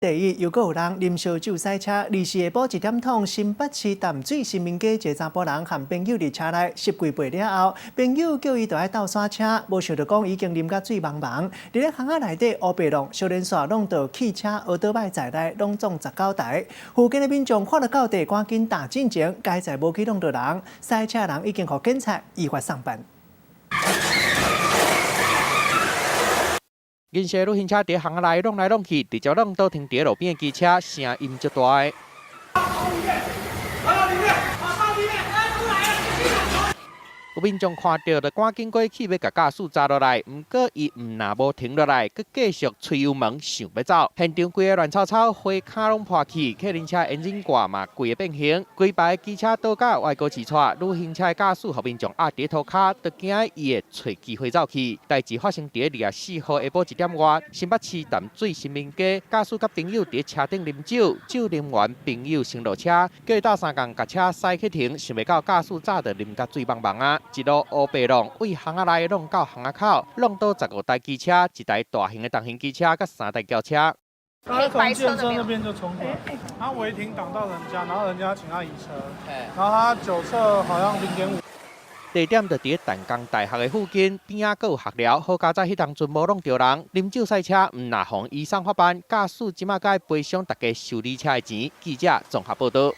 第一，又有人啉烧酒赛车，24下晡1点钟，新北市淡水新民街一个查甫人和朋友伫车内吸几杯了后，朋友叫伊就爱斗刹车，无想到讲已经啉甲醉茫茫。伫咧巷仔内底乌白浪，少年线弄到汽车、奥多摆在内，拢总19台。附近的民众看到到地，赶紧打进前，该在无去弄到人，赛车人已经互警察依法送办。 银色旅行车伫巷内弄来弄去，直接弄到停伫路边的机车，声音足大的。有民众看到，就赶紧过去要甲驾驶抓落来，不过伊若无停落来，佮继续吹油门想要走。现场规个乱糟糟，花卡拢破去，客人车引擎挂嘛规个变形，规排机车倒甲外高起错，旅行车驾驶互民众压伫涂骹，就惊伊会找机会走去。代志发生伫24号下晡1点外，新北市淡水新民街，驾驶甲朋友伫车顶啉酒，酒啉完，朋友先落车，叫伊斗3共甲车驶去停，想袂到驾驶早就啉甲醉茫茫啊！ 一路乌白浪，为巷仔内弄到巷仔口，弄到15台机车、1台大型的重型机车、甲3台轿车。他从健身那边就冲过来，他违停挡到人家，然后人家请他移车，然后他酒测好像0.5。地点就伫淡江大学的附近，边仔有学寮，好佳在迄当阵无弄着人，啉酒赛车，毋若互依上法办，驾驶即马该赔偿大家修理车的钱。记者综合报道。